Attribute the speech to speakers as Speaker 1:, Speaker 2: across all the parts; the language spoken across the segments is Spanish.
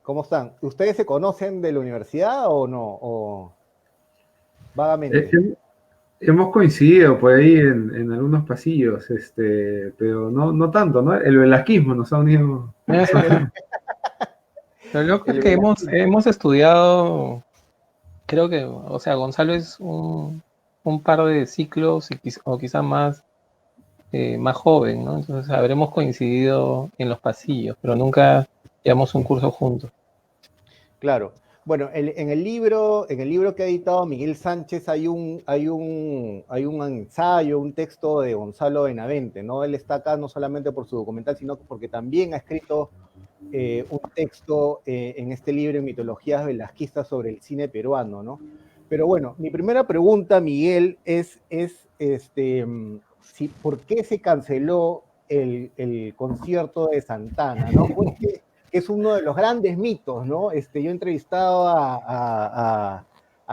Speaker 1: ¿Cómo están? ¿Ustedes se conocen de la universidad o no? ¿O
Speaker 2: Eh,
Speaker 1: vagamente?
Speaker 2: hem- Hemos coincidido por ahí en algunos pasillos, pero no tanto, ¿no? El velasquismo nos ha unido.
Speaker 1: El, vela-
Speaker 3: Lo loco es
Speaker 1: el
Speaker 3: que
Speaker 1: velasquismo.
Speaker 3: hemos estudiado, creo que, o sea, Gonzalo es un par de ciclos o quizá más, más joven, ¿no? Entonces habremos coincidido en los pasillos, pero nunca llevamos un curso juntos.
Speaker 1: Claro. Bueno, en el libro que ha editado Miguel Sánchez hay un ensayo, un texto de Gonzalo Benavente, ¿no? Él está acá no solamente por su documental, sino porque también ha escrito un texto en este libro, en Mitologías Velasquistas, sobre el cine peruano, ¿no? Pero bueno, mi primera pregunta, Miguel, si, ¿por qué se canceló el concierto de Santana, ¿no? Que es uno de los grandes mitos, ¿no? Yo he entrevistado a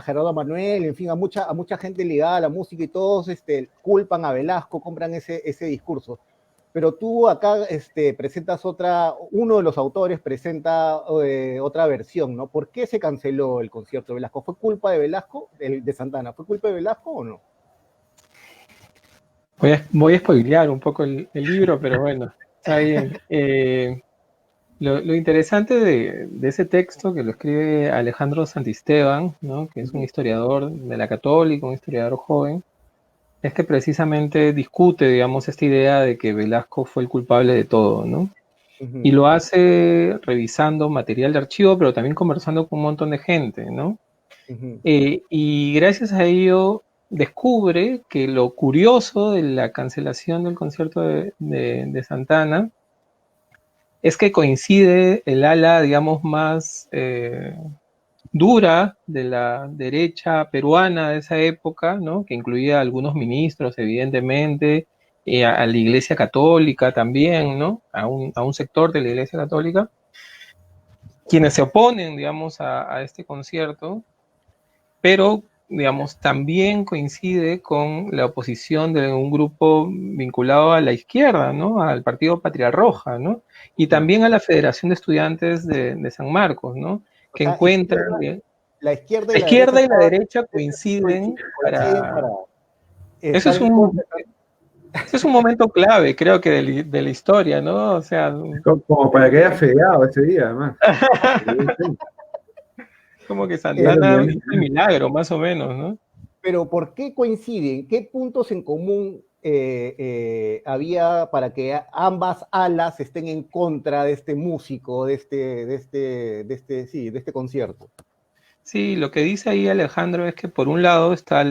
Speaker 1: Gerardo Manuel, en fin, a mucha gente ligada a la música y todos culpan a Velasco, compran ese discurso. Pero tú acá presentas uno de los autores presenta otra versión, ¿no? ¿Por qué se canceló el concierto de Velasco? ¿Fue culpa de Velasco, de Santana? ¿Fue culpa de Velasco o no?
Speaker 3: Voy a spoilear un poco el libro, pero bueno, está bien. Lo interesante de ese texto que lo escribe Alejandro Santisteban, ¿no? Que es un
Speaker 1: Ujú,
Speaker 3: historiador de la Católica, un historiador joven, es que precisamente discute, digamos, esta idea de que Velasco fue el culpable de todo, ¿no? Y
Speaker 1: ujú,
Speaker 3: lo hace revisando material de archivo, pero también conversando con un montón de gente, ¿no?
Speaker 1: ujú.
Speaker 3: Y gracias a ello descubre que lo curioso de la cancelación del concierto de Santana es que coincide el ala, digamos, más dura de la derecha peruana de esa época, ¿no? Que incluía a algunos ministros, evidentemente, a la Iglesia Católica también, ¿no? A un sector de la Iglesia Católica, quienes se oponen, digamos, a este concierto, pero, digamos, también coincide con la oposición de un grupo vinculado a la izquierda, ¿no? Al Partido Patria Roja, ¿no? Y
Speaker 1: Ujú.
Speaker 3: también a la Federación de Estudiantes de San Marcos, ¿no?
Speaker 1: O
Speaker 3: Que
Speaker 1: sea,
Speaker 3: encuentran,
Speaker 1: la izquierda y
Speaker 3: la
Speaker 1: la derecha
Speaker 3: izquierda y la derecha coinciden
Speaker 1: coinciden para
Speaker 3: Eso
Speaker 1: estar
Speaker 3: es
Speaker 1: en contra.
Speaker 3: ese es un momento clave, creo que de la historia, ¿no? O sea,
Speaker 2: Como para que haya feriado ese día, además.
Speaker 3: como que
Speaker 2: Era un
Speaker 3: Santana
Speaker 2: día.
Speaker 3: hizo el milagro, más o menos, ¿no?
Speaker 1: Pero ¿por qué coinciden? ¿Qué puntos en común había para que ambas alas estén en contra de este músico, sí, de este concierto?
Speaker 3: Sí, lo que dice ahí Alejandro es que por un lado está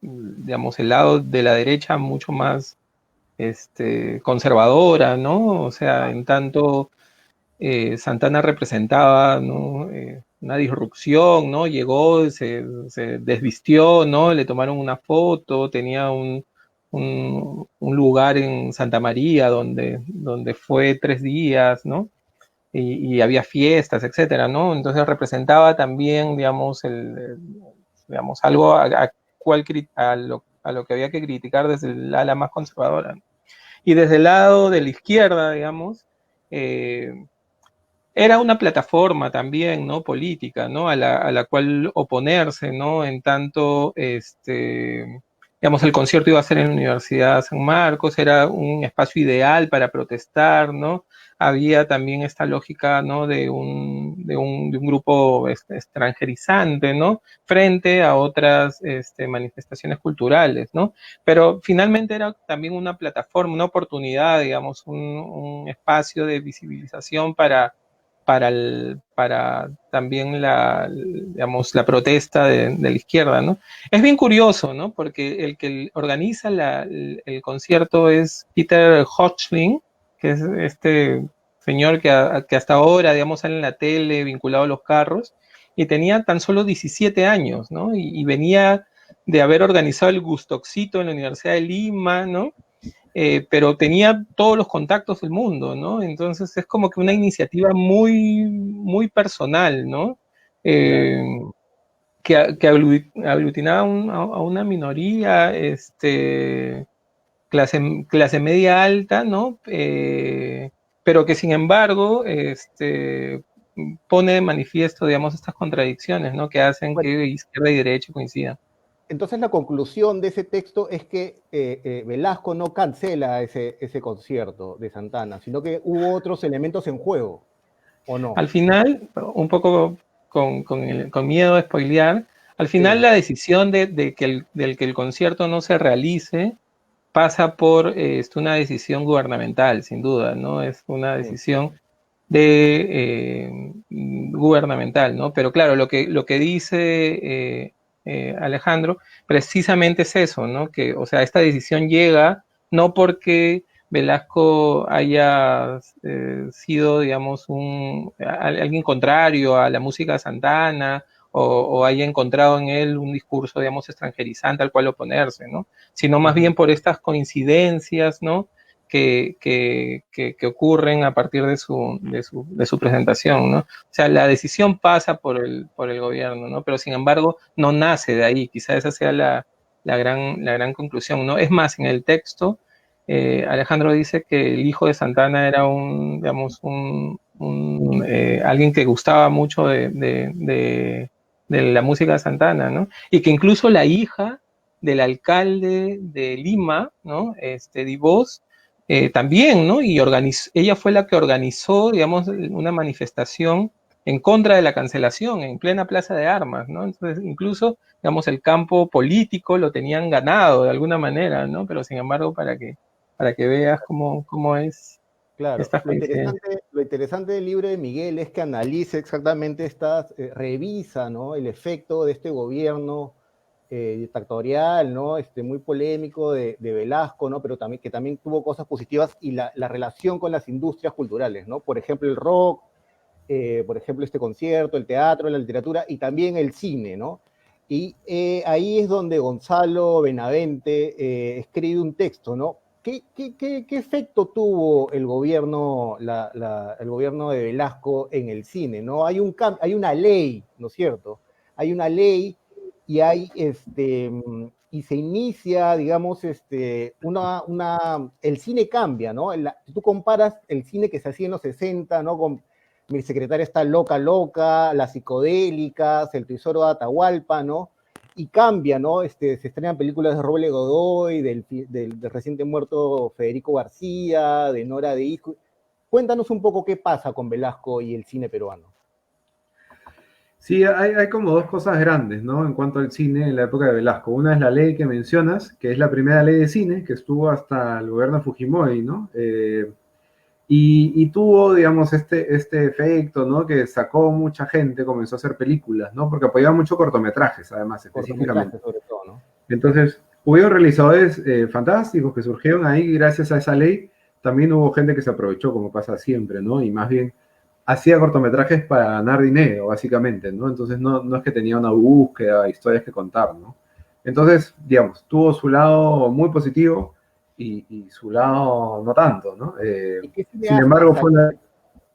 Speaker 3: digamos, el lado de la derecha mucho más conservadora, ¿no? O sea, en tanto Santana representaba, ¿no? Una disrupción, ¿no? Llegó, se desvistió, ¿no? Le tomaron una foto, tenía un lugar en Santa María donde fue 3 días, ¿no? Y había fiestas, etcétera, ¿no? Entonces representaba también, digamos, digamos algo a lo que había que criticar desde el ala más conservadora. Y desde el lado de la izquierda, digamos, eh, era una plataforma también, ¿no? Política, ¿no? A la cual oponerse, ¿no? En tanto, digamos, el concierto iba a ser en la Universidad San Marcos, era un espacio ideal para protestar, ¿no? Había también esta lógica, ¿no? De un grupo extranjerizante, ¿no? Frente a otras manifestaciones culturales, ¿no? Pero finalmente era también una plataforma, una oportunidad, digamos, un espacio de visibilización para también digamos, la protesta de la izquierda, ¿no? Es bien curioso, ¿no? Porque el que organiza el concierto es Peter Hochling, que es este señor que hasta ahora, digamos, sale en la tele vinculado a los carros, y tenía tan solo 17 años, ¿no? Y venía de haber organizado el Gustoxito en la Universidad de Lima, ¿no? Pero tenía todos los contactos del mundo, ¿no? Entonces es como que una
Speaker 1: Claro,
Speaker 3: iniciativa muy, muy personal, ¿no?
Speaker 1: claro.
Speaker 3: Eh, que aglutinaba a una minoría, clase media alta, ¿no? Pero que sin embargo, pone de manifiesto, digamos, estas contradicciones, ¿no? Que hacen
Speaker 1: Bueno,
Speaker 3: que izquierda y derecha coincidan.
Speaker 1: entonces la conclusión de ese texto es que Velasco no cancela ese concierto de Santana, sino que hubo otros elementos en juego, ¿o no?
Speaker 3: Al final, un poco con miedo de spoilear, al final
Speaker 1: Sí,
Speaker 3: la decisión del que el concierto no se realice pasa por una decisión gubernamental, sin duda, ¿no? Es una
Speaker 1: sí,
Speaker 3: decisión gubernamental, ¿no? Pero claro, lo que dice Alejandro precisamente es eso, ¿no? Que, o sea, esta decisión llega no porque Velasco haya sido, digamos, alguien contrario a la música de Santana o haya encontrado en él un discurso, digamos, extranjerizante al cual oponerse, ¿no? Sino más bien por estas coincidencias, ¿no? Que ocurren a partir de su presentación, ¿no? O sea, la decisión pasa por el gobierno, ¿no? Pero sin embargo, no nace de ahí. Quizá esa sea la gran conclusión, ¿no? Es más, en el texto, Alejandro dice que el hijo de Santana era digamos, alguien que gustaba mucho de la música de Santana, ¿no? Y que incluso la hija del alcalde de Lima, ¿no? Dibós, también, ¿no? Y ella fue la que organizó, digamos, una manifestación en contra de la cancelación en plena Plaza de Armas, ¿no? Entonces, incluso, digamos, el campo político lo tenían ganado de alguna manera, ¿no? Pero sin embargo, para que veas cómo es
Speaker 1: claro.
Speaker 3: estas coincidencias.
Speaker 1: Lo interesante del libro de Miguel es que analiza exactamente revisa, ¿no? El efecto de este gobierno dictatorial, ¿no? Muy polémico de Velasco, ¿no? Pero también, que también tuvo cosas positivas y la relación con las industrias culturales, ¿no? Por ejemplo, el rock, por ejemplo, este concierto, el teatro, la literatura y también el cine, ¿no? Y ahí es donde Gonzalo Benavente escribe un texto, ¿no? ¿Qué efecto tuvo el gobierno, el gobierno de Velasco en el cine, ¿no? Hay una ley, ¿no es cierto? Hay una ley y y se inicia, digamos, el cine cambia, ¿no? Tú comparas el cine que se hacía en los 60, ¿no? Con Mi secretaria está loca, loca, Las psicodélicas, El tesoro de Atahualpa, ¿no? Y cambia, ¿no? Se estrenan películas de Roble Godoy, del reciente muerto Federico García, de Nora de Isco. Cuéntanos un poco qué pasa con Velasco y el cine peruano.
Speaker 2: Sí, hay como dos cosas grandes, ¿no? En cuanto al cine en la época de Velasco. Una es la ley que mencionas, que es la primera ley de cine, que estuvo hasta el gobierno de Fujimori, ¿no? Y tuvo, digamos, este efecto, ¿no? Que sacó mucha gente, comenzó a hacer películas, ¿no? Porque apoyaba mucho cortometrajes, además, específicamente.
Speaker 1: Cortometrajes, sobre todo, ¿no?
Speaker 2: Entonces, hubieron realizadores fantásticos que surgieron ahí gracias a esa ley. También hubo gente que se aprovechó, como pasa siempre, ¿no? Y más bien hacía cortometrajes para ganar dinero, básicamente, ¿no? Entonces, no es que tenía una búsqueda, historias que contar, ¿no? Entonces, digamos, tuvo su lado muy positivo y su lado no tanto, ¿no?
Speaker 1: ¿Y qué
Speaker 2: Sin
Speaker 1: cineastas
Speaker 2: embargo, fue la...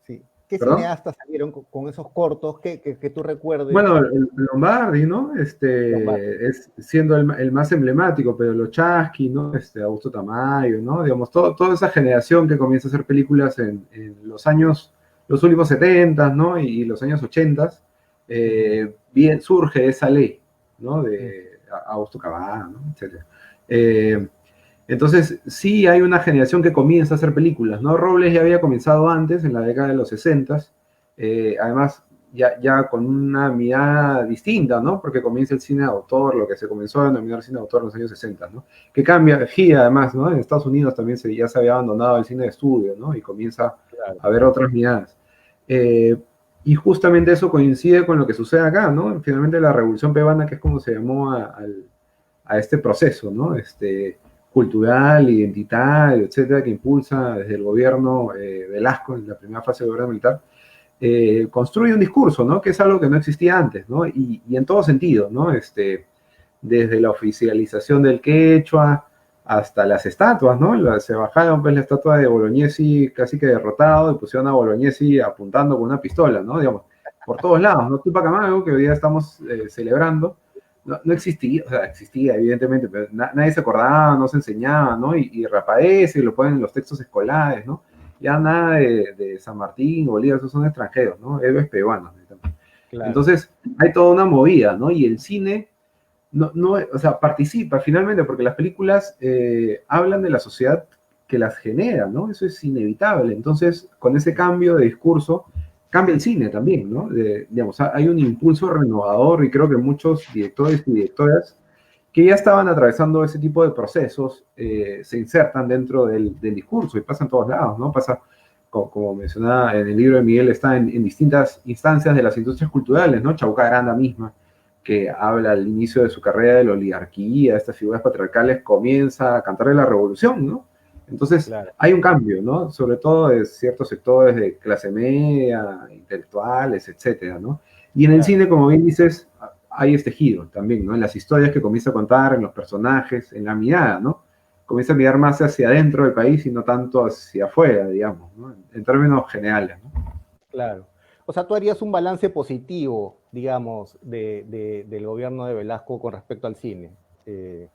Speaker 1: sí, ¿qué
Speaker 2: ¿Perdón?
Speaker 1: cineastas salieron con esos cortos que tú recuerdes?
Speaker 2: Bueno, el Lombardi, ¿no?
Speaker 1: Lombardi.
Speaker 2: Es siendo el más emblemático, pero Lochasky, ¿no? Augusto Tamayo, ¿no? Digamos, toda esa generación que comienza a hacer películas en los últimos 70, ¿no? Y los años 80, bien surge esa ley, ¿no? De Augusto Cabá, ¿no? Etcétera. Entonces, sí hay una generación que comienza a hacer películas, ¿no? Robles ya había comenzado antes, en la década de los 60, además ya con una mirada distinta, ¿no? Porque comienza el cine de autor, lo que se comenzó a denominar cine de autor en los años 60, ¿no? Que cambia, gira además, ¿no? En Estados Unidos también ya se había abandonado el cine de estudio, ¿no? Y comienza a haber otras miradas. Y justamente eso coincide con lo que sucede acá, ¿no? Finalmente la Revolución Peruana, que es como se llamó a este proceso, ¿no? Cultural, identitario, etcétera, que impulsa desde el gobierno Velasco en la primera fase del gobierno militar, construye un discurso, ¿no? Que es algo que no existía antes, ¿no? Y en todo sentido, ¿no? Desde la oficialización del quechua hasta las estatuas, ¿no? Se bajaron pues la estatua de Bolognesi casi que derrotado y pusieron a Bolognesi apuntando con una pistola, ¿no? Digamos, por todos lados, ¿no? Tupac Amaru, que hoy día estamos celebrando, no existía, o sea, existía evidentemente, pero nadie se acordaba, no se enseñaba, ¿no? Y reaparece y lo ponen en los textos escolares, ¿no? Ya nada de San Martín, Bolívar, esos son extranjeros, ¿no? Héroes peruanos.
Speaker 1: Claro.
Speaker 2: Entonces, hay toda una movida, ¿no? Y el cine, o sea, participa finalmente, porque las películas hablan de la sociedad que las genera, ¿no? Eso es inevitable. Entonces, con ese cambio de discurso, cambia el cine también, ¿no? Digamos, hay un impulso renovador y creo que muchos directores y directoras que ya estaban atravesando ese tipo de procesos se insertan dentro del discurso y pasa en todos lados, ¿no? Pasa, como mencionaba en el libro de Miguel, está en distintas instancias de las industrias culturales, ¿no? Chauca Granda misma, que habla al inicio de su carrera de la oligarquía, de estas figuras patriarcales, comienza a cantar de la revolución, ¿no? Entonces,
Speaker 1: Claro.
Speaker 2: hay un cambio, ¿no? Sobre todo de ciertos sectores de clase media, intelectuales, etcétera, ¿no? Y en el
Speaker 1: Claro.
Speaker 2: cine, como bien dices, hay este giro también, ¿no? En las historias que comienza a contar, en los personajes, en la mirada, ¿no? Comienza a mirar más hacia adentro del país y no tanto hacia afuera, digamos, ¿no? En términos generales, ¿no?
Speaker 1: Claro. O sea, tú harías un balance positivo, digamos, del gobierno de Velasco con respecto al cine. ¿Te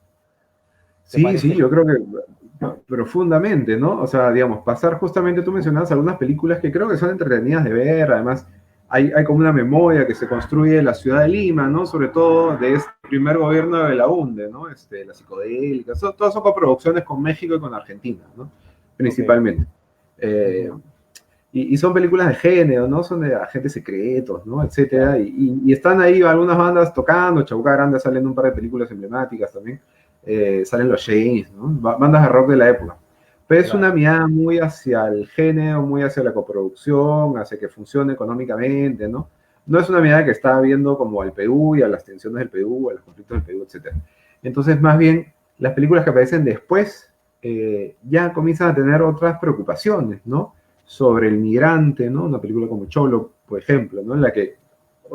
Speaker 2: Sí,
Speaker 1: parece?
Speaker 2: sí, yo creo que profundamente, ¿no? O sea, digamos, pasar justamente, tú mencionabas algunas películas que creo que son entretenidas de ver, además hay como una memoria que se construye de la ciudad de Lima, ¿no? Sobre todo de este primer gobierno de Belaúnde, ¿no? La psicodélica, todas son coproducciones con México y con Argentina, ¿no?
Speaker 1: Ok.
Speaker 2: Principalmente. Eh, y son películas de género, ¿no? Son de agentes secretos, ¿no? Etcétera.
Speaker 1: Claro.
Speaker 2: Y están ahí algunas bandas tocando, Chauca Grande sale en un par de películas emblemáticas también. Salen los James, ¿no? Bandas de rock de la época. Pero es una
Speaker 1: Claro.
Speaker 2: mirada muy hacia el género, muy hacia la coproducción, hacia que funcione económicamente, ¿no? No es una mirada que está viendo como al Perú y a las tensiones del Perú, a los conflictos del Perú, etcétera. Entonces, más bien, las películas que aparecen después ya comienzan a tener otras preocupaciones, ¿no? Sobre el migrante, ¿no? Una película como Cholo, por ejemplo, ¿no? En la que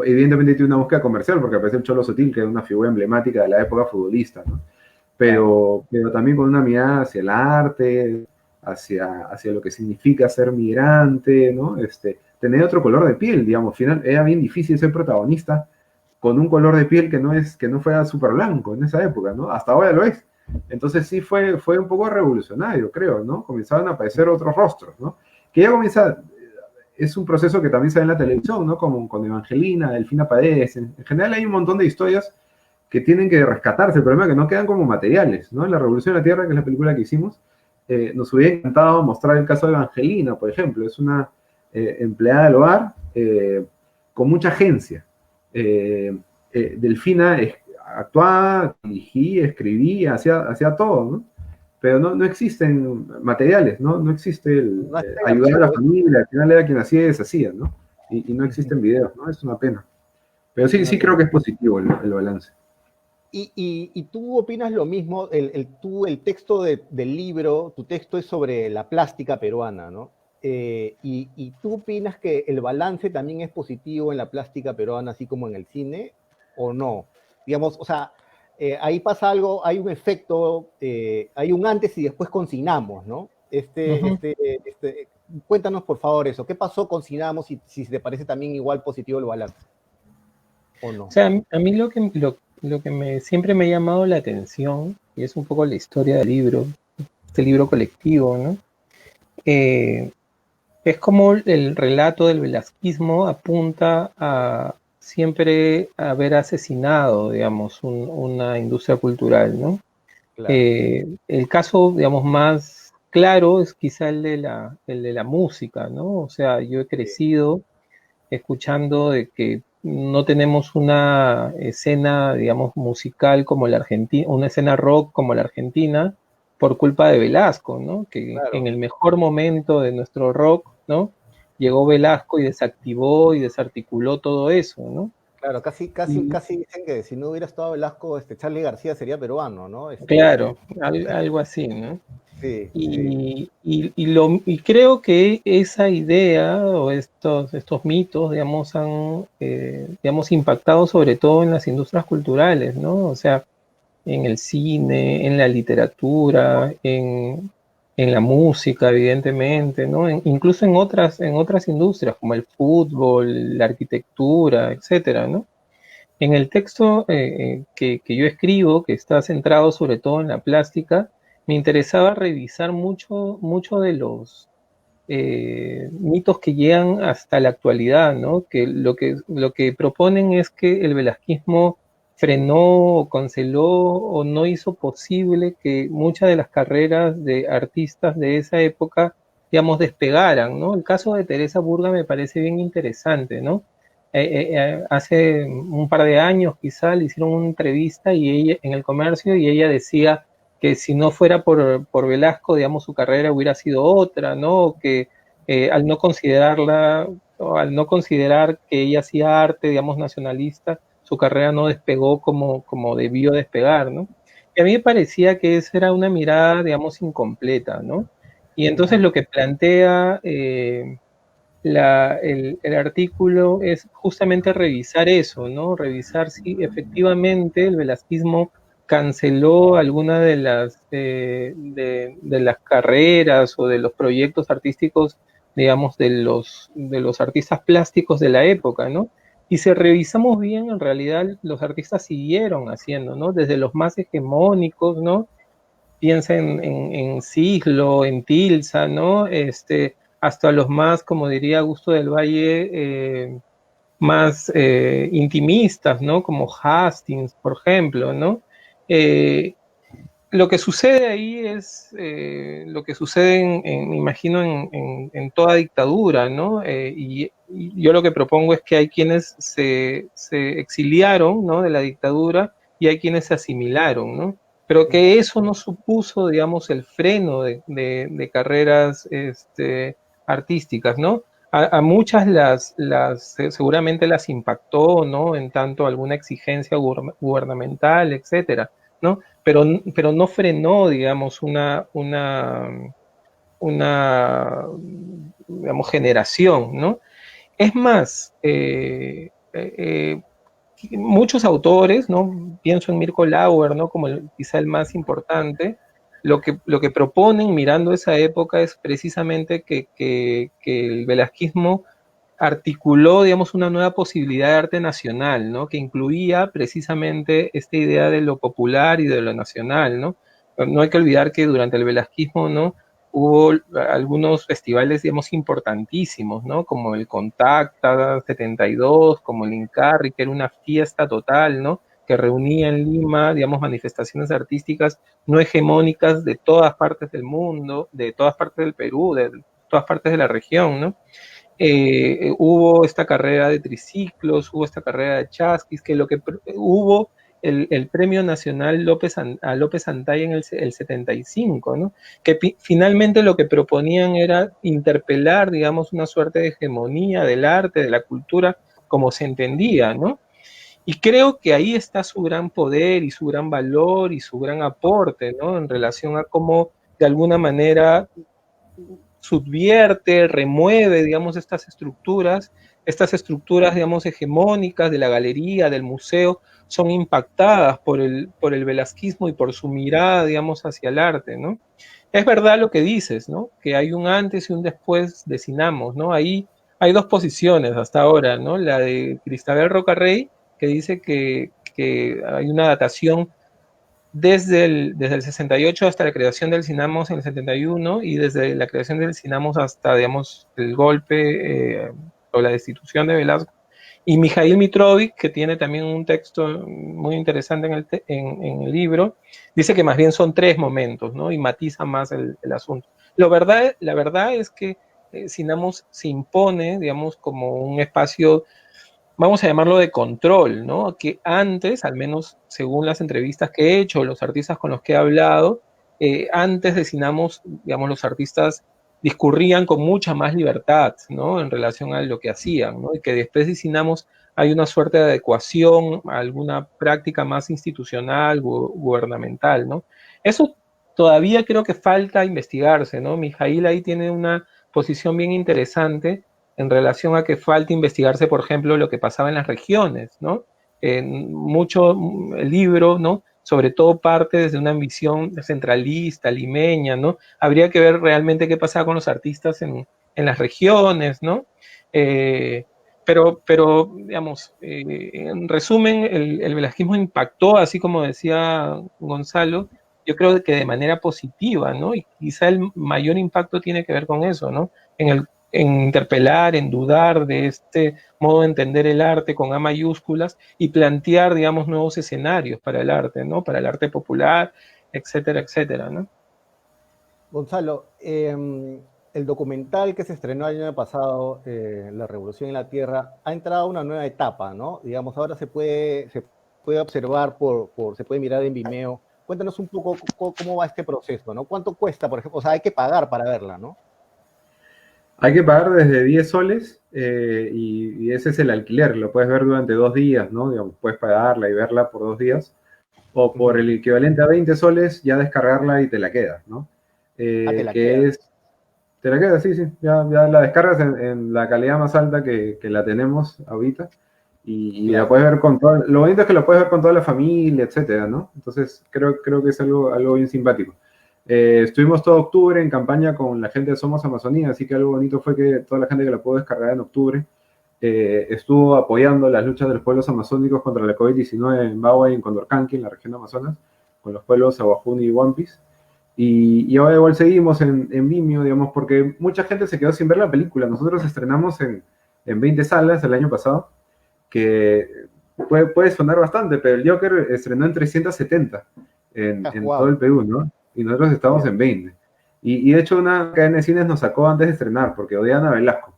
Speaker 2: evidentemente tiene una búsqueda comercial, porque aparece el Cholo Sotil, que es una figura emblemática de la época futbolista, ¿no?
Speaker 1: Claro.
Speaker 2: Pero también con una mirada hacia el arte, hacia lo que significa ser migrante, ¿no? Tener otro color de piel, digamos. Al final era bien difícil ser protagonista con un color de piel que no fuera súper blanco en esa época, ¿no? Hasta ahora lo es. Entonces sí fue un poco revolucionario, creo, ¿no? Comenzaban a aparecer otros rostros, ¿no? Que ya comienza, es un proceso que también se ve en la televisión, ¿no? Como con Evangelina, Delfina Paredes. En general hay un montón de historias que tienen que rescatarse. El problema es que no quedan como materiales, ¿no? La Revolución de la Tierra, que es la película que hicimos, nos hubiera encantado mostrar el caso de Evangelina, por ejemplo. Es una empleada del hogar con mucha agencia. Delfina actuaba, dirigía, escribía, hacía todo, ¿no? Pero no existen materiales, ¿no? No existe
Speaker 1: No está en
Speaker 2: ayudar a la
Speaker 1: archivo.
Speaker 2: familia, al final era quien hacía y deshacía, ¿no? Y no existen videos, ¿no? Es una pena. Pero
Speaker 1: Es
Speaker 2: sí,
Speaker 1: una
Speaker 2: sí creo
Speaker 1: pena.
Speaker 2: que es positivo el balance.
Speaker 1: Y tú opinas lo mismo, el texto del libro, tu texto es sobre la plástica peruana, ¿no? Y tú opinas que el balance también es positivo en la plástica peruana, así como en el cine, o no? Digamos, o sea, ahí pasa algo, hay un efecto, hay un antes y después con Cinamos, ¿no?
Speaker 3: Ujú.
Speaker 1: Cuéntanos por favor eso, ¿qué pasó con Cinamos y si te parece también igual positivo el balance, o
Speaker 3: O
Speaker 1: no?
Speaker 3: sea, a mí lo que siempre me ha llamado la atención, y es un poco la historia del libro, este libro colectivo, ¿no? Eh, es como el relato del velasquismo apunta a siempre haber asesinado, digamos, una industria cultural, ¿no?
Speaker 1: Claro,
Speaker 3: El caso, digamos, más claro es quizá el de la música, ¿no? O sea, yo he
Speaker 1: sí,
Speaker 3: crecido escuchando de que no tenemos una escena, digamos, musical como la Argentina, una escena rock como la Argentina, por culpa de Velasco, ¿no? Que en
Speaker 1: claro.
Speaker 3: el mejor momento de nuestro rock, ¿no? Llegó Velasco y desactivó y desarticuló todo eso, ¿no?
Speaker 1: Claro,
Speaker 3: Y
Speaker 1: casi dicen que si no hubiera estado Velasco, Charly García sería peruano, ¿no?
Speaker 3: claro, algo así, ¿no?
Speaker 1: Sí, sí,
Speaker 3: Y creo que esa idea o estos mitos, digamos, han, digamos, impactado sobre todo en las industrias culturales, ¿no? O sea, en el cine, en la literatura, en la música, evidentemente, ¿no? Incluso en otras industrias como el fútbol, la arquitectura, etcétera, ¿no? En el texto que yo escribo, que está centrado sobre todo en la plástica, me interesaba revisar mucho de mitos que llegan hasta la actualidad, ¿no? Que lo que proponen es que el velasquismo frenó, canceló o no hizo posible que muchas de las carreras de artistas de esa época, digamos, despegaran, ¿no? El caso de Teresa Burga me parece bien interesante, ¿no? Hace un par de años quizá le hicieron una entrevista y ella, en El Comercio, y ella decía que si no fuera por Velasco, digamos, su carrera hubiera sido otra, ¿no? Que al no considerarla, o al no considerar que ella hacía arte, digamos, nacionalista, su carrera no despegó como debió despegar, ¿no? Y a mí me parecía que esa era una mirada, digamos, incompleta, ¿no? Y entonces lo que plantea el artículo es justamente revisar eso, ¿no? Revisar si efectivamente el velasquismo canceló alguna de las carreras o de los proyectos artísticos, digamos, de los artistas plásticos de la época, ¿no? Y si revisamos bien, en realidad los artistas siguieron haciendo, ¿no? Desde los más hegemónicos, ¿no? Piensa en Siglo, en Tilsa, ¿no? Hasta los más, como diría Augusto del Valle, más intimistas, ¿no? Como Hastings, por ejemplo, ¿no? Eh, lo que sucede ahí es lo que sucede, me imagino, en toda dictadura, ¿no? Y yo lo que propongo es que hay quienes se exiliaron, ¿no? De la dictadura y hay quienes se asimilaron, ¿no? Pero que eso no supuso, digamos, el freno de carreras artísticas, ¿no? A muchas seguramente las impactó, ¿no? En tanto alguna exigencia gubernamental, etcétera, ¿no? Pero no frenó, digamos, digamos, generación, ¿no? Es más, muchos autores, ¿no? Pienso en Mirko Lauer, ¿no? Como quizá el más importante, lo que proponen mirando esa época es precisamente que el velasquismo articuló, digamos, una nueva posibilidad de arte nacional, ¿no? Que incluía precisamente esta idea de lo popular y de lo nacional, ¿no? No hay que olvidar que durante el velasquismo, ¿no? Hubo algunos festivales, digamos, importantísimos, ¿no? Como el Contacta 72, como el Incarri, que era una fiesta total, ¿no? Que reunía en Lima, digamos, manifestaciones artísticas no hegemónicas de todas partes del mundo, de todas partes del Perú, de todas partes de la región, ¿no? Hubo esta carrera de triciclos, hubo esta carrera de chasquis, que hubo el Premio Nacional a López Antaya en el 75, ¿no? Que finalmente lo que proponían era interpelar, digamos, una suerte de hegemonía del arte, de la cultura, como se entendía, ¿no? Y creo que ahí está su gran poder y su gran valor y su gran aporte, ¿no? En relación a cómo, de alguna manera, subvierte, remueve, digamos, estas estructuras, digamos, hegemónicas de la galería, del museo, son impactadas por el velasquismo y por su mirada, digamos, hacia el arte, ¿no? Es verdad lo que dices, ¿no? Que hay un antes y un después de Sinamos, ¿no? Ahí hay dos posiciones hasta ahora, ¿no? La de Cristabel Rocarrey, que dice que hay una datación desde el 68 hasta la creación del Sinamos en el 71 y desde la creación del Sinamos hasta, digamos, el golpe o la destitución de Velasco. Y Mijail Mitrovic, que tiene también un texto muy interesante en el libro, dice que más bien son tres momentos, ¿no? Y matiza más el asunto. La verdad es que Sinamos se impone, digamos, como un espacio, vamos a llamarlo de control, ¿no? Que antes, al menos según las entrevistas que he hecho, los artistas con los que he hablado, antes de Sinamos, digamos, los artistas discurrían con mucha más libertad, ¿no? En relación a lo que hacían, ¿no? Y que después de Sinamos hay una suerte de adecuación a alguna práctica más institucional, gubernamental, ¿no? Eso todavía creo que falta investigarse, ¿no? Mijail ahí tiene una posición bien interesante en relación a que falta investigarse, por ejemplo, lo que pasaba en las regiones, ¿no? Mucho el libro, ¿no? Sobre todo parte desde una visión centralista, limeña, ¿no? Habría que ver realmente qué pasaba con los artistas en las regiones, ¿no? Pero digamos, en resumen, el velasquismo impactó, así como decía Gonzalo, yo creo que de manera positiva, ¿no? Y quizá el mayor impacto tiene que ver con eso, ¿no? En interpelar, en dudar de este modo de entender el arte con A mayúsculas y plantear, digamos, nuevos escenarios para el arte, ¿no? Para el arte popular, etcétera, etcétera, ¿no?
Speaker 1: Gonzalo, el documental que se estrenó el año pasado, La Revolución en la Tierra, ha entrado a una nueva etapa, ¿no? Digamos, ahora se puede observar, se puede mirar en Vimeo. Cuéntanos un poco cómo va este proceso, ¿no? ¿Cuánto cuesta, por ejemplo? O sea, hay que pagar para verla, ¿no?
Speaker 2: Hay que pagar desde 10 soles y ese es el alquiler, lo puedes ver durante 2 días, ¿no? Digamos, puedes pagarla y verla por 2 días, o por el equivalente a 20 soles ya descargarla y te la quedas, ¿no?
Speaker 1: Te la
Speaker 2: Que
Speaker 1: quedas.
Speaker 2: es, te la quedas, sí, sí, ya la descargas en la calidad más alta que la tenemos ahorita y la
Speaker 1: Claro.
Speaker 2: puedes ver con todo, lo bonito es que lo puedes ver con toda la familia, etcétera, ¿no? Entonces creo que es algo bien simpático. Estuvimos todo octubre en campaña con la gente de Somos Amazonía, así que algo bonito fue que toda la gente que la pudo descargar en octubre estuvo apoyando las luchas de los pueblos amazónicos contra la COVID-19 en Bagua y en Condorcanqui, en la región de Amazonas, con los pueblos Aguajuni y Wampis. Y ahora igual seguimos en Vimeo, digamos, porque mucha gente se quedó sin ver la película. Nosotros estrenamos en 20 salas el año pasado, que puede sonar bastante, pero el Joker estrenó en 370 en todo
Speaker 1: Wow.
Speaker 2: el Perú, ¿no? Y nosotros estamos
Speaker 1: Yeah.
Speaker 2: en 20. Y de hecho una cadena de cines nos sacó antes de estrenar, porque odiaban a Velasco.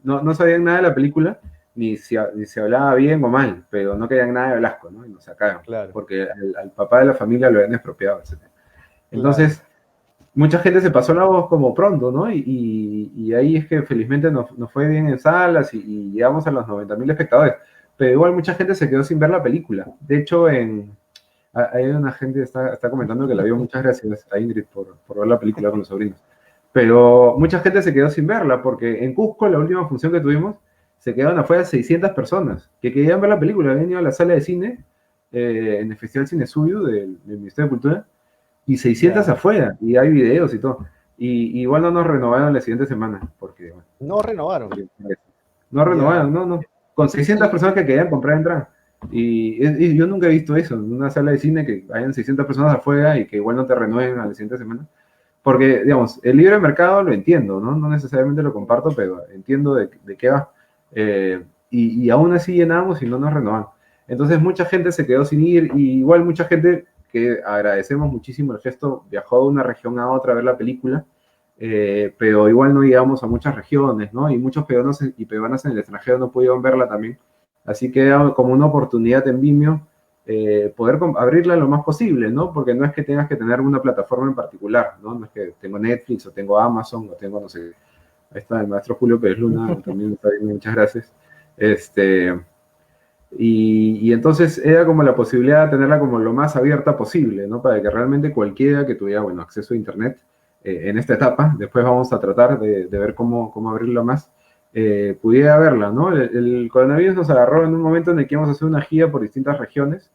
Speaker 2: No sabían nada de la película, ni si hablaba bien o mal, pero no querían nada de Velasco, ¿no? Y nos sacaron,
Speaker 1: Claro,
Speaker 2: porque al papá de la familia lo habían expropiado, etc.
Speaker 1: claro.
Speaker 2: Entonces, mucha gente se pasó la voz como pronto, ¿no? Y ahí es que felizmente nos fue bien en salas y llegamos a los 90.000 espectadores. Pero igual mucha gente se quedó sin ver la película. De hecho, hay una gente que está comentando que la vio. Muchas gracias a Ingrid por ver la película con los sobrinos. Pero mucha gente se quedó sin verla porque en Cusco, la última función que tuvimos, se quedaron afuera 600 personas que querían ver la película. Habían ido a la sala de cine en el Festival Cine Suyo del Ministerio de Cultura y 600
Speaker 1: Ya.
Speaker 2: afuera, y hay videos y todo. Y igual no nos renovaron la siguiente semana, porque, bueno,
Speaker 1: No renovaron.
Speaker 2: no
Speaker 1: Ya.
Speaker 2: renovaron, no. Con 600
Speaker 1: Y,
Speaker 2: personas que querían comprar entrada. Y yo nunca he visto eso, en una sala de cine que hayan 600 personas afuera y que igual no te renueven a la siguiente semana. Porque, digamos, el libre mercado lo entiendo, ¿no? No necesariamente lo comparto, pero entiendo de qué va. Y aún así llenamos y no nos renovan. Entonces mucha gente se quedó sin ir, y igual mucha gente que agradecemos muchísimo el gesto, viajó de una región a otra a ver la película, pero igual no llegamos a muchas regiones, ¿no? Y muchos peruanos y peruanas en el extranjero no pudieron verla también. Así que era como una oportunidad en Vimeo poder abrirla lo más posible, ¿no? Porque no es que tengas que tener una plataforma en particular, ¿no? No es que tengo Netflix o tengo Amazon o tengo, no sé, ahí está el maestro Julio Pérez Luna, también está viendo, muchas gracias. Y entonces era como la posibilidad de tenerla como lo más abierta posible, ¿no? Para que realmente cualquiera que tuviera, bueno, acceso a Internet en esta etapa, después vamos a tratar de ver cómo abrirlo más, pudiera verla, ¿no? El coronavirus nos agarró en un momento en el que íbamos a hacer una gira por distintas regiones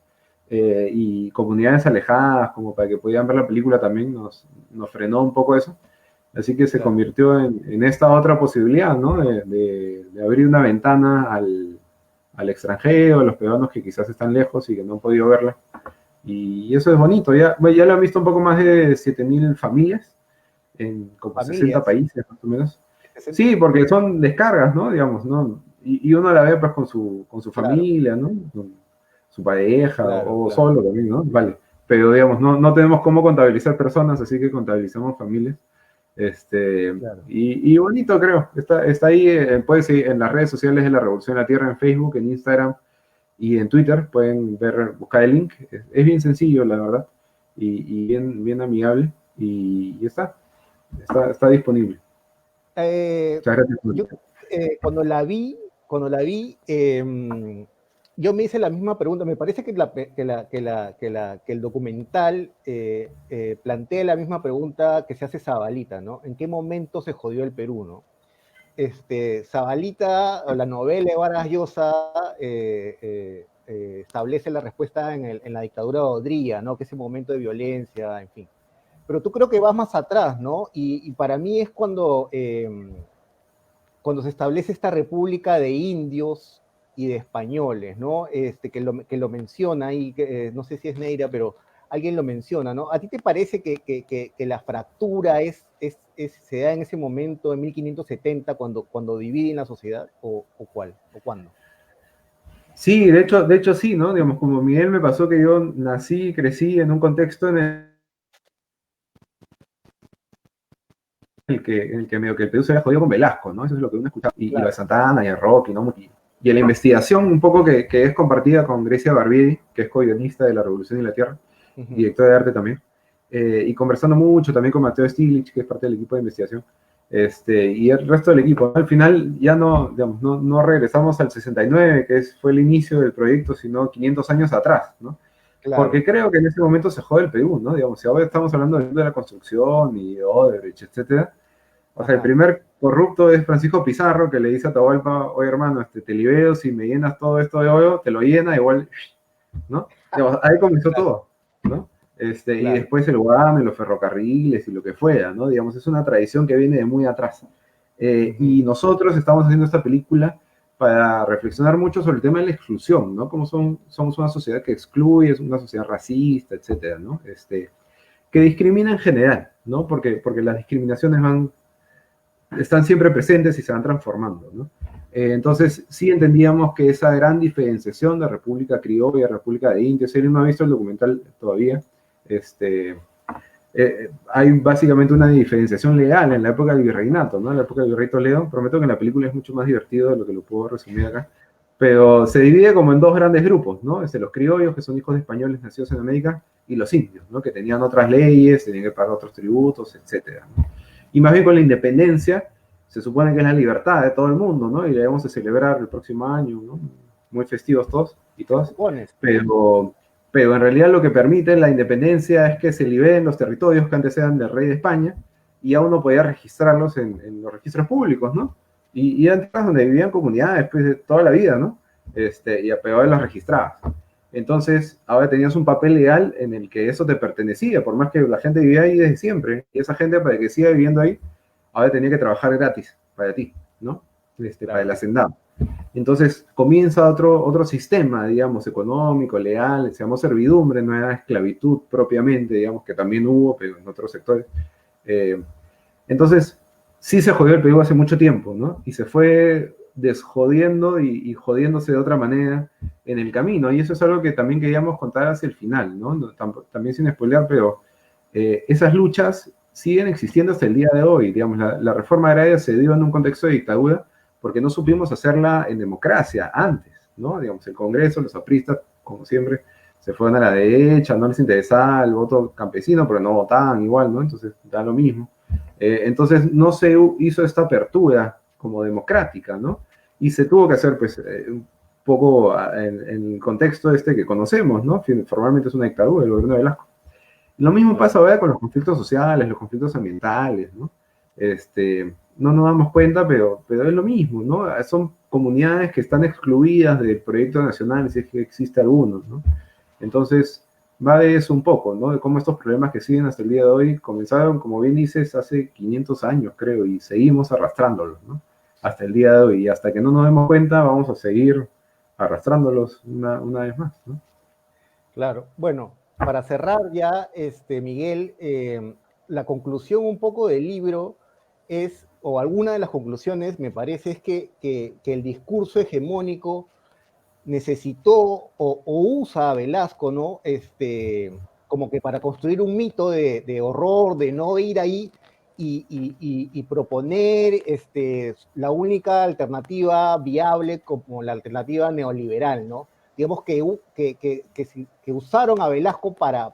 Speaker 2: y comunidades alejadas, como para que pudieran ver la película también, nos frenó un poco eso. Así que se
Speaker 1: claro.
Speaker 2: convirtió en esta otra posibilidad, ¿no? De abrir una ventana al extranjero, a los peruanos que quizás están lejos y que no han podido verla. Y eso es bonito. Ya lo han visto un poco más de 7.000 familias en como 60
Speaker 1: Familias.
Speaker 2: países, más o menos. Sí, porque son descargas, ¿no? Digamos, ¿no? Y uno la ve pues con su
Speaker 1: Claro,
Speaker 2: familia, ¿no? Con su pareja
Speaker 1: claro,
Speaker 2: o
Speaker 1: claro,
Speaker 2: solo también, ¿no? Vale. Pero digamos, no tenemos cómo contabilizar personas, así que contabilizamos familias.
Speaker 1: claro.
Speaker 2: Y bonito, creo. Está ahí, puedes seguir en las redes sociales de La Revolución de la Tierra, en Facebook, en Instagram y en Twitter. Pueden buscar el link. Es bien sencillo, la verdad, y bien amigable. Y está disponible. Muchas gracias.
Speaker 1: Yo cuando la vi, yo me hice la misma pregunta. Me parece que el documental plantea la misma pregunta que se hace Zabalita, ¿no? ¿En qué momento se jodió el Perú, no? Zabalita, o la novela de Vargas Llosa, establece la respuesta en la dictadura de Odría, ¿no? Que ese momento de violencia, en fin. Pero tú creo que vas más atrás, ¿no? Y para mí es cuando se establece esta república de indios y de españoles, ¿no? Que lo menciona ahí, no sé si es Neira, pero alguien lo menciona, ¿no? ¿A ti te parece que la fractura se da en ese momento, en 1570, cuando dividen la sociedad, o cuál, o cuándo?
Speaker 2: Sí, de hecho sí, ¿no? Digamos, como Miguel me pasó que yo nací y crecí en un contexto en el que medio que el Perú se había jodido con Velasco, ¿no? Eso es lo que uno escuchaba. Y lo de Santa Ana y el rock, ¿no? Y en la investigación un poco que es compartida con Grecia Barbieri, que es co-guionista de La Revolución y la Tierra, director de arte también, y conversando mucho también con Mateo Stiglitz, que es parte del equipo de investigación, y el resto del equipo. Al final ya no, digamos, no regresamos al 69, fue el inicio del proyecto, sino 500 años atrás, ¿no?
Speaker 1: Claro.
Speaker 2: Porque creo que en ese momento se jode el Perú, ¿no? Digamos, si ahora estamos hablando de la construcción y de Odebrecht, etcétera. O sea, el primer corrupto es Francisco Pizarro, que le dice a Atahualpa, oye hermano, te libero, si me llenas todo esto de oro, te lo llena, igual, ¿no? Digamos, ahí comenzó todo, ¿no? Y después el Guam y los ferrocarriles y lo que fuera, ¿no? Digamos, es una tradición que viene de muy atrás. Y nosotros estamos haciendo esta película para reflexionar mucho sobre el tema de la exclusión, ¿no? Como somos una sociedad que excluye, es una sociedad racista, etcétera, ¿no? Que discrimina en general, ¿no? Porque las discriminaciones están siempre presentes y se van transformando, ¿no? Entonces, sí entendíamos que esa gran diferenciación de República Criolla, República de Indios, si alguien no ha visto el documental todavía, hay básicamente una diferenciación legal en la época del virreinato, ¿no? En la época del virrey Toledo. Prometo que en la película es mucho más divertido de lo que lo puedo resumir acá. Pero se divide como en dos grandes grupos, ¿no? Los criollos, que son hijos de españoles nacidos en América, y los indios, ¿no? Que tenían otras leyes, tenían que pagar otros tributos, etc., ¿no? Y más bien con la independencia, se supone que es la libertad de todo el mundo, ¿no? Y la debemos de celebrar el próximo año, ¿no? Muy festivos todos y todas. Pero en realidad lo que permite la independencia es que se liberen los territorios que antes eran del rey de España y aún no podía registrarlos en los registros públicos, ¿no? Y eran tierras donde vivían comunidades pues, de toda la vida, ¿no? Y a peor las registradas. Entonces, ahora tenías un papel legal en el que eso te pertenecía, por más que la gente vivía ahí desde siempre. Y esa gente, para que siga viviendo ahí, ahora tenía que trabajar gratis para ti, ¿no? Para el hacendado. Entonces comienza otro sistema, digamos, económico, legal, se llamó servidumbre, no era esclavitud propiamente, digamos, que también hubo, pero en otros sectores. Entonces, sí se jodió el Perú hace mucho tiempo, ¿no? Y se fue desjodiendo y jodiéndose de otra manera en el camino. Y eso es algo que también queríamos contar hacia el final, ¿no? También sin spoilear, pero esas luchas siguen existiendo hasta el día de hoy. Digamos, la reforma agraria se dio en un contexto de dictadura porque no supimos hacerla en democracia antes, ¿no? Digamos, el Congreso, los apristas, como siempre, se fueron a la derecha, no les interesaba el voto campesino, pero no votaban igual, ¿no? Entonces, da lo mismo. Entonces, no se hizo esta apertura como democrática, ¿no? Y se tuvo que hacer, pues, un poco en el contexto que conocemos, ¿no? Formalmente es una dictadura, el gobierno de Velasco. Lo mismo pasa ahora con los conflictos sociales, los conflictos ambientales, ¿no? No nos damos cuenta, pero es lo mismo, ¿no? Son comunidades que están excluidas del proyecto nacional, si es que existe alguno, ¿no? Entonces, va de eso un poco, ¿no? De cómo estos problemas que siguen hasta el día de hoy comenzaron, como bien dices, hace 500 años, creo, y seguimos arrastrándolos, ¿no? Hasta el día de hoy, y hasta que no nos demos cuenta, vamos a seguir arrastrándolos una vez más, ¿no?
Speaker 1: Claro. Bueno, para cerrar ya, Miguel, la conclusión un poco del libro es, o alguna de las conclusiones, me parece, es que el discurso hegemónico necesitó o usa a Velasco, ¿no? Como que para construir un mito de horror, de no ir ahí y proponer la única alternativa viable como la alternativa neoliberal, ¿no? Digamos que usaron a Velasco para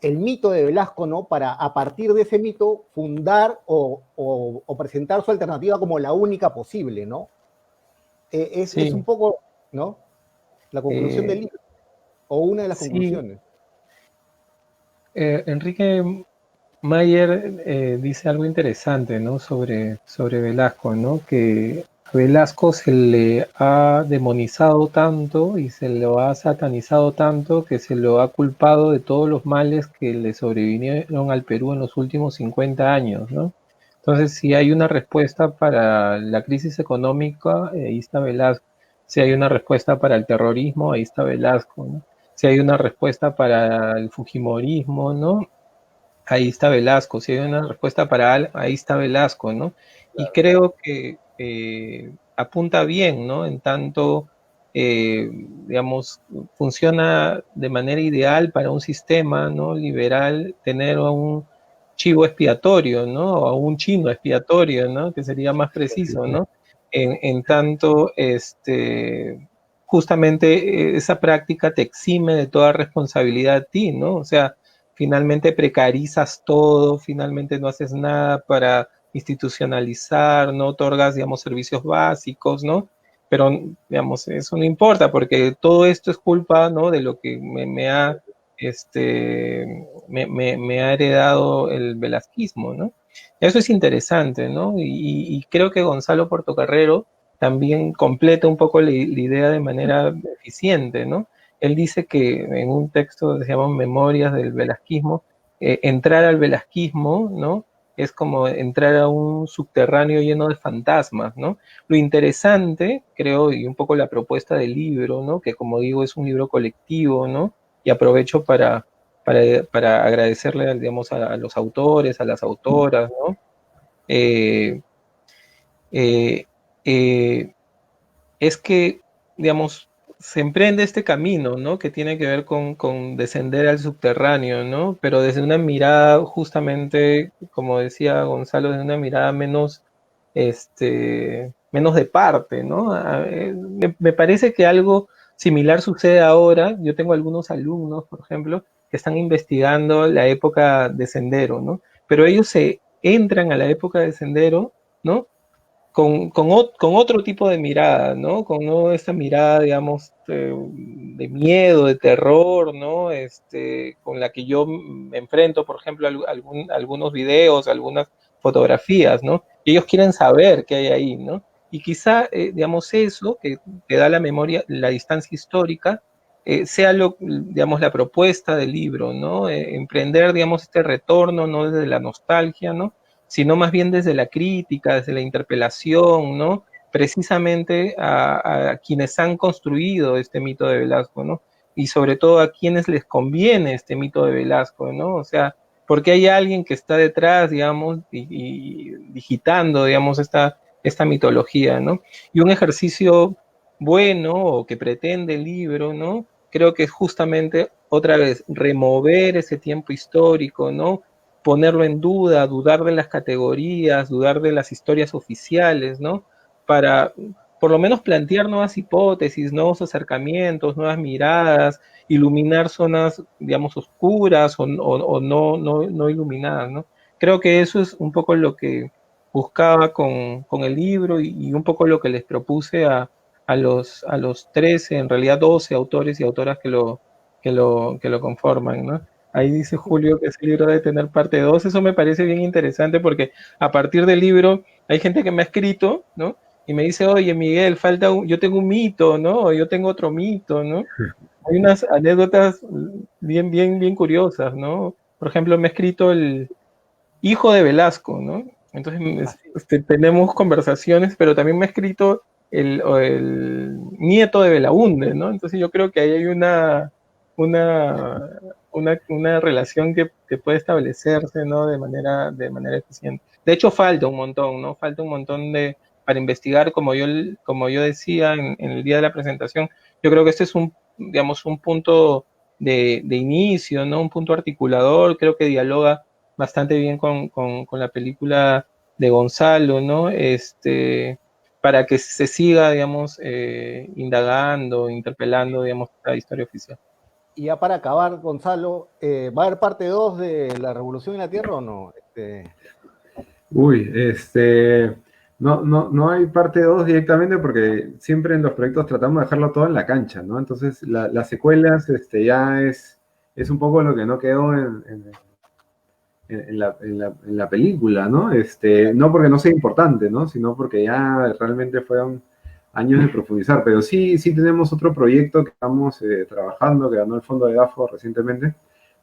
Speaker 1: el mito de Velasco, ¿no? Para a partir de ese mito fundar o presentar su alternativa como la única posible, ¿no? Sí. Es un poco, ¿no? La conclusión del libro, o una de las conclusiones.
Speaker 3: Enrique Mayer dice algo interesante, ¿no? sobre Velasco, ¿no? Que a Velasco se le ha demonizado tanto y se lo ha satanizado tanto que se lo ha culpado de todos los males que le sobrevinieron al Perú en los últimos 50 años, ¿no? Entonces, si hay una respuesta para la crisis económica, ahí está Velasco. Si hay una respuesta para el terrorismo, ahí está Velasco, ¿no? Si hay una respuesta para el fujimorismo, ¿no? Ahí está Velasco. Si hay una respuesta para ahí está Velasco, ¿no? Y creo que apunta bien, ¿no? En tanto, digamos, funciona de manera ideal para un sistema, ¿no? Liberal, tener a un chivo expiatorio, ¿no? O a un chino expiatorio, ¿no? Que sería más preciso, ¿no? En tanto, justamente esa práctica te exime de toda responsabilidad a ti, ¿no? O sea, finalmente precarizas todo, finalmente no haces nada para institucionalizar, no otorgas, digamos, servicios básicos, ¿no? Pero, digamos, eso no importa porque todo esto es culpa, ¿no? De lo que me ha heredado el velasquismo, ¿no? Eso es interesante, ¿no? Y creo que Gonzalo Portocarrero también completa un poco la idea de manera eficiente, ¿no? Él dice que en un texto que se llama Memorias del Velasquismo, entrar al velasquismo, ¿no? Es como entrar a un subterráneo lleno de fantasmas, ¿no? Lo interesante, creo, y un poco la propuesta del libro, ¿no? Que como digo es un libro colectivo, ¿no? Y aprovecho para agradecerle, digamos, a los autores, a las autoras, ¿no? Eh, eh, eh, es que, digamos, se emprende este camino, ¿no? Que tiene que ver con descender al subterráneo, ¿no? Pero desde una mirada, justamente, como decía Gonzalo, desde una mirada menos de parte, ¿no? Me parece que algo similar sucede ahora. Yo tengo algunos alumnos, por ejemplo, que están investigando la época de Sendero, ¿no? Pero ellos se entran a la época de Sendero, ¿no? Con otro tipo de mirada, ¿no? Con ¿no? esta mirada, digamos, de miedo, de terror, ¿no? Con la que yo me enfrento, por ejemplo, a algunos videos, algunas fotografías, ¿no? Y ellos quieren saber qué hay ahí, ¿no? Y quizá, digamos, eso que te da la memoria, la distancia histórica, sea digamos, la propuesta del libro, ¿no? Emprender, digamos, este retorno, ¿no? Desde la nostalgia, ¿no? Sino más bien desde la crítica, desde la interpelación, ¿no? Precisamente a quienes han construido este mito de Velasco, ¿no? Y sobre todo a quienes les conviene este mito de Velasco, ¿no? O sea, porque hay alguien que está detrás, digamos, y digitando, digamos, esta mitología, ¿no? Y un ejercicio bueno o que pretende el libro, ¿no? Creo que es justamente, otra vez, remover ese tiempo histórico, ¿no? Ponerlo en duda, dudar de las categorías, dudar de las historias oficiales, ¿no? Para por lo menos plantear nuevas hipótesis, nuevos acercamientos, nuevas miradas, iluminar zonas, digamos, oscuras o no iluminadas, ¿no? Creo que eso es un poco lo que buscaba con el libro y un poco lo que les propuse a los 13, en realidad 12 autores y autoras que lo conforman, ¿no? Ahí dice Julio que ese libro debe tener parte 2. Eso me parece bien interesante porque a partir del libro hay gente que me ha escrito, ¿no? Y me dice, oye, Miguel, yo tengo un mito, ¿no? O yo tengo otro mito, ¿no? Hay unas anécdotas bien curiosas, ¿no? Por ejemplo, me ha escrito el hijo de Velasco, ¿no? Entonces tenemos conversaciones, pero también me ha escrito el nieto de Belaúnde, ¿no? Entonces yo creo que ahí hay una, una relación que puede establecerse, ¿no? De manera eficiente. De hecho, falta un montón, ¿no? Falta un montón para investigar, como yo decía en el día de la presentación. Yo creo que este es digamos, un punto de inicio, ¿no? Un punto articulador, creo que dialoga bastante bien con la película de Gonzalo, ¿no? Para que se siga, digamos, indagando, interpelando, digamos, la historia oficial.
Speaker 1: Y ya para acabar, Gonzalo, ¿va a haber parte 2 de La Revolución en la Tierra o no?
Speaker 2: Uy, no hay parte 2 directamente porque siempre en los proyectos tratamos de dejarlo todo en la cancha, ¿no? Entonces, las secuelas ya es un poco lo que no quedó en la película, ¿no? No porque no sea importante, ¿no? Sino porque ya realmente fueron años de profundizar. Pero sí tenemos otro proyecto que estamos trabajando, que ganó el Fondo de DAFO recientemente,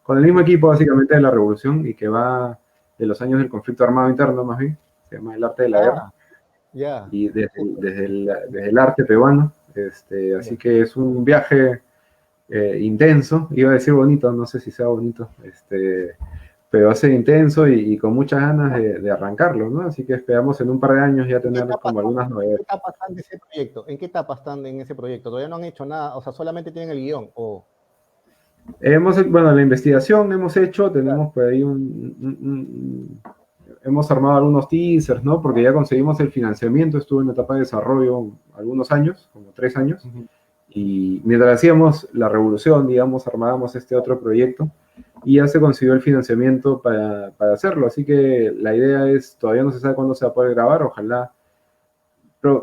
Speaker 2: con el mismo equipo básicamente de la Revolución y que va de los años del conflicto armado interno, más bien, se llama El Arte de la Guerra,
Speaker 1: Ya.
Speaker 2: y desde el arte peruano. Así que es un viaje intenso, iba a decir bonito, no sé si sea bonito, pero va a ser intenso y con muchas ganas de arrancarlo, ¿no? Así que esperamos en un par de años ya tener como algunas
Speaker 1: ¿En
Speaker 2: novedades.
Speaker 1: qué etapa están de ese proyecto? ¿En qué etapa están en ese proyecto? ¿Todavía no han hecho nada? O sea, solamente tienen el guión. O...
Speaker 2: Bueno, la investigación hemos hecho, tenemos por ahí hemos armado algunos teasers, ¿no? Porque ya conseguimos el financiamiento, estuve en etapa de desarrollo algunos años, como 3 años, y mientras hacíamos la revolución, digamos, armábamos este otro proyecto, y ya se consiguió el financiamiento para hacerlo, así que la idea es, todavía no se sabe cuándo se va a poder grabar, ojalá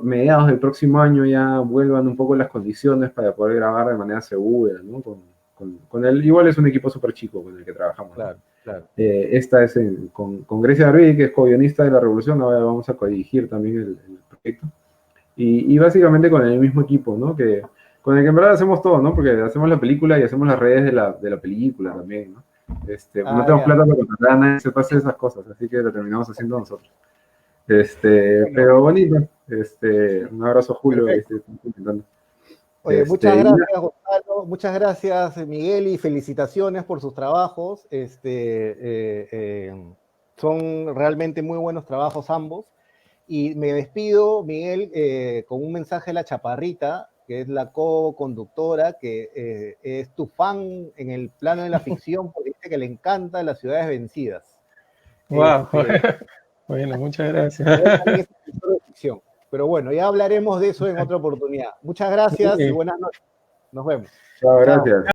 Speaker 2: mediados del próximo año ya vuelvan un poco las condiciones para poder grabar de manera segura, ¿no? Igual es un equipo súper chico con el que trabajamos.
Speaker 1: Claro,
Speaker 2: ¿no?
Speaker 1: claro.
Speaker 2: Esta es con Grecia Barbie, que es co-guionista de La Revolución, ahora vamos a co-dirigir también el proyecto. Y básicamente con el mismo equipo, ¿no? Con el que en verdad hacemos todo, ¿no? Porque hacemos la película y hacemos las redes de la película también, ¿no? No tenemos plata para contratar a nadie que se pase esas cosas, así que lo terminamos haciendo nosotros. Pero bonito. Un abrazo, Julio.
Speaker 1: Oye, muchas gracias, Gonzalo. Muchas gracias, Miguel, y felicitaciones por sus trabajos. Son realmente muy buenos trabajos ambos. Y me despido, Miguel, con un mensaje de la Chaparrita, que es la co-conductora, que es tu fan en el plano de la ficción, porque dice que le encanta Las ciudades vencidas.
Speaker 3: Wow. Bueno, muchas gracias.
Speaker 1: Pero bueno, ya hablaremos de eso en otra oportunidad. Muchas gracias y buenas noches. Nos vemos.
Speaker 2: Chao, gracias.